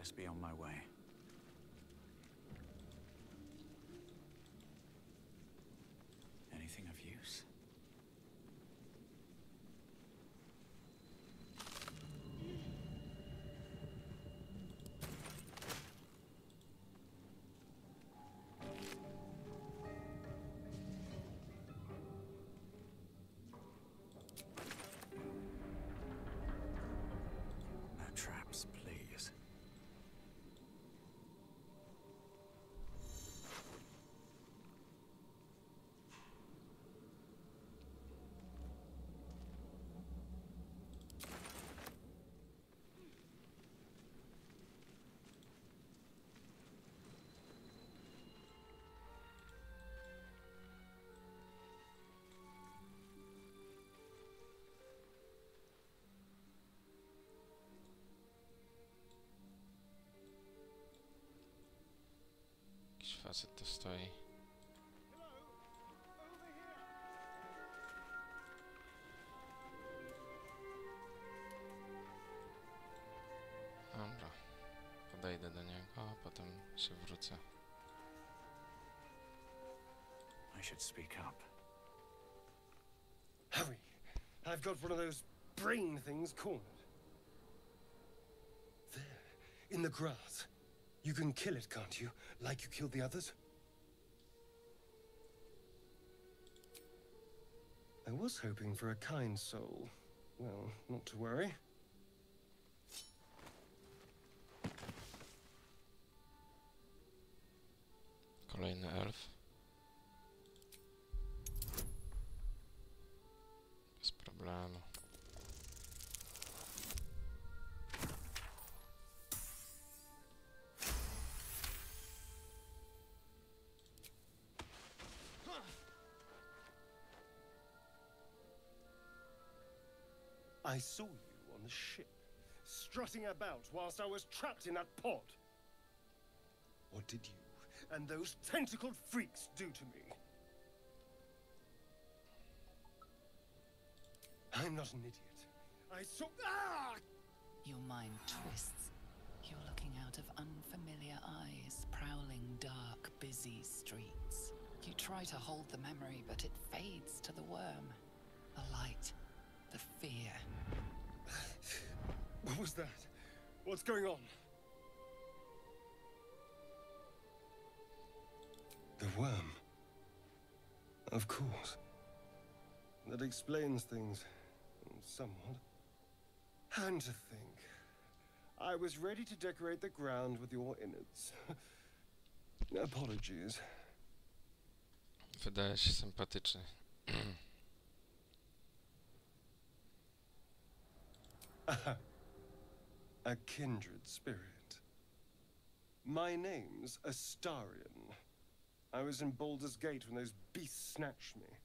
best be on my way. Anything of use? No traps, please. Jakiś facet tu stoi. Dobra. Podejdę do niego, a potem się wrócę. I should speak up. Hurry! I've got one of those brain things cornered. There, in the grass. You can kill it, can't you? Like you killed the others? I was hoping for a kind soul. Well, not to worry. Kolejny elf. Bez problemu. I saw you on the ship, strutting about whilst I was trapped in that pod. What did you and those tentacled freaks do to me? I'm not an idiot. I saw... Ah! Your mind twists. You're looking out of unfamiliar eyes, prowling dark, busy streets. You try to hold the memory, but it fades to the worm. The light, the fear. What was that? What's going on? The worm. Of course. That explains things. Somewhat. And to think, I was ready to decorate the ground with your innards. Apologies. Wydaje się sympatyczny. A kindred spirit. My name's Astarion. I was in Baldur's Gate when those beasts snatched me.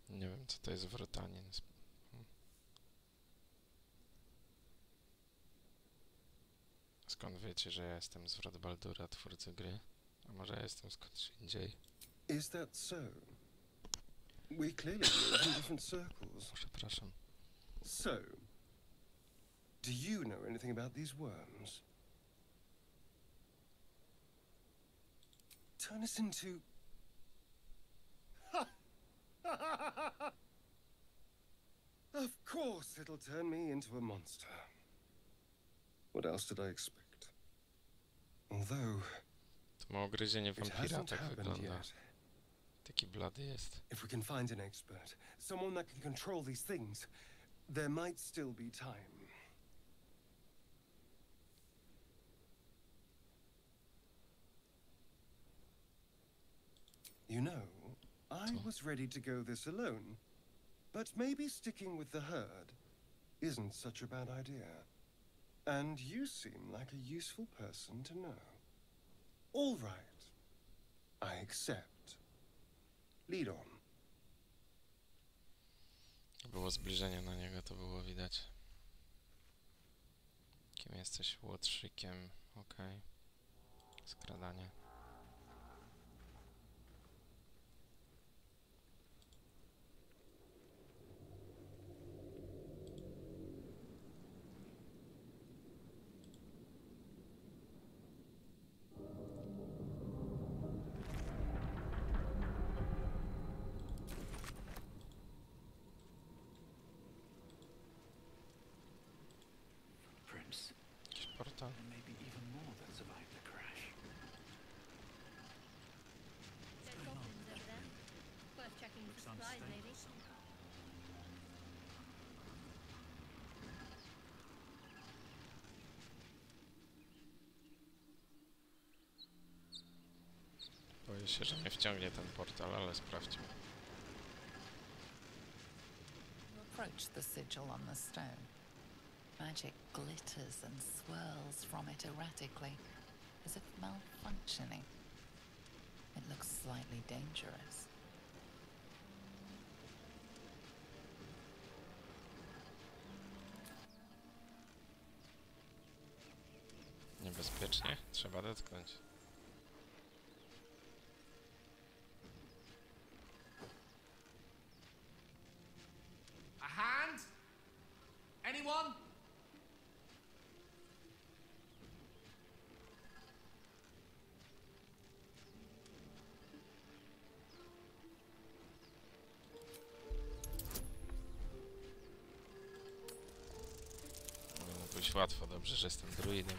Nie wiem, co to jest wrotanin. Skąd wiecie, że ja jestem z wrot Baldura, twórcy gry? A może ja jestem skądś indziej? Is that so? We clearly live in different circles. Przepraszam. So, do you know anything about these worms? Turn us into... Of course it'll turn me into a monster. What else did I expect? Although... To ma ugryzienie It wampira, hasn't tak happened wygląda. yet. Taki blady jest. If we can find an expert, someone that can control these things, there might still be time. You know, I was ready to go this alone, but maybe sticking with the herd isn't such a bad idea. And you seem like a useful person to know. All right. I accept. Lead on. Było zbliżenie na niego, to było widać. Kim jesteś? Łotrzykiem. Okej. Skradanie. side, lady. Boję się, że nie wciągnie ten portal, ale sprawdźmy. You approach the sigil on the stone. Magic glitters and swirls from it erratically, as if malfunctioning. It looks slightly dangerous. Niebezpiecznie? Trzeba dotknąć. A hand? Anyone? Powinno być łatwo, dobrze, że jestem druidem.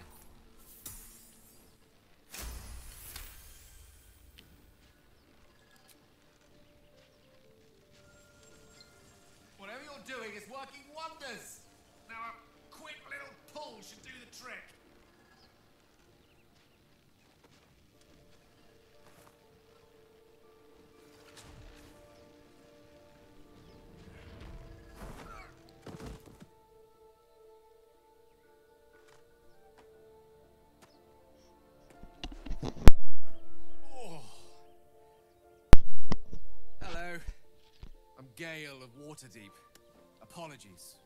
Whatever you're doing is working wonders. Now a quick little pull should do the trick. Oh. Hello. I'm Gale of Waterdeep. Apologies.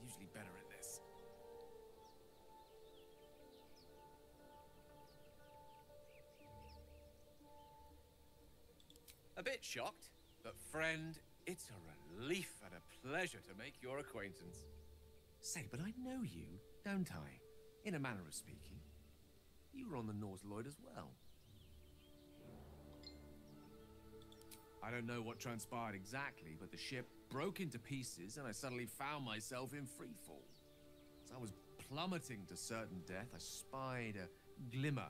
Usually better at this. A bit shocked, but friend, it's a relief and a pleasure to make your acquaintance. Say, but I know you, don't I? In a manner of speaking. You were on the Norse Lloyd as well. I don't know what transpired exactly, but the ship broke into pieces and I suddenly found myself in freefall. As I was plummeting to certain death, I spied a glimmer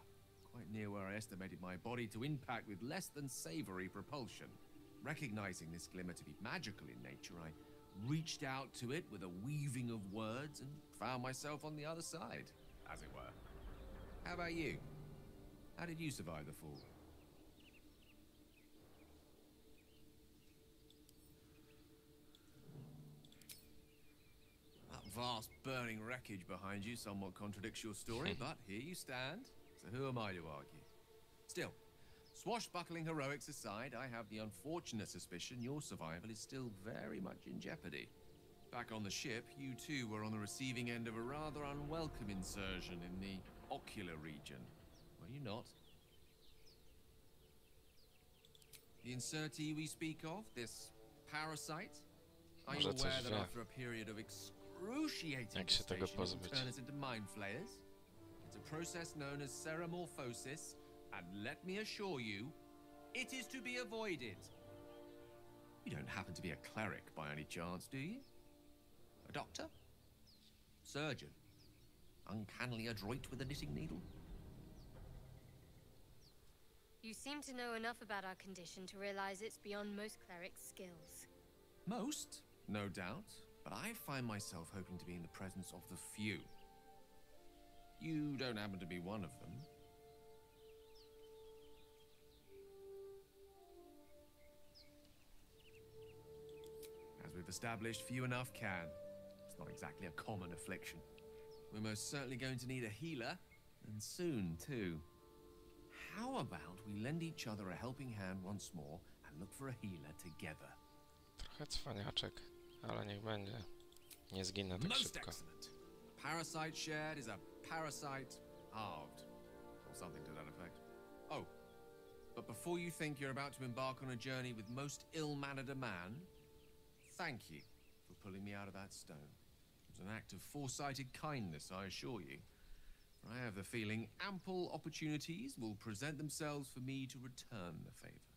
quite near where I estimated my body to impact with less than savory propulsion. Recognizing this glimmer to be magical in nature, I reached out to it with a weaving of words and found myself on the other side, as it were. How about you? How did you survive the fall? That vast burning wreckage behind you somewhat contradicts your story, but here you stand, so who am I to argue? Still, swashbuckling heroics aside, I have the unfortunate suspicion your survival is still very much in jeopardy. Back on the ship, you too were on the receiving end of a rather unwelcome insertion in the ocular region, were you not? The insertee we speak of, this parasite? Are you Może coś aware that wie. after a period of excruciating Jak się tego gestation, it will pozbyć? turn us into mind flayers? It's a process known as ceramorphosis, and let me assure you, it is to be avoided. You don't happen to be a cleric by any chance, do you? A doctor? Surgeon? Uncannily adroit with a knitting needle? You seem to know enough about our condition to realize it's beyond most clerics' skills. Most, no doubt, but I find myself hoping to be in the presence of the few. You don't happen to be one of them. As we've established, few enough can. It's not exactly a common affliction. We're most certainly going to need a healer, and soon, too. How about we lend each other a helping hand once more and look for a healer together? Trochę cwaniaczek, ale niech będzie. Nie zginę tak Most szybko. excellent. A parasite shared is a parasite halved, or something to that effect. Oh, but before you think you're about to embark on a journey with most ill-mannered a man, thank you for pulling me out of that stone. It was an act of foresighted kindness, I assure you. For I have the feeling ample opportunities will present themselves for me to return the favor.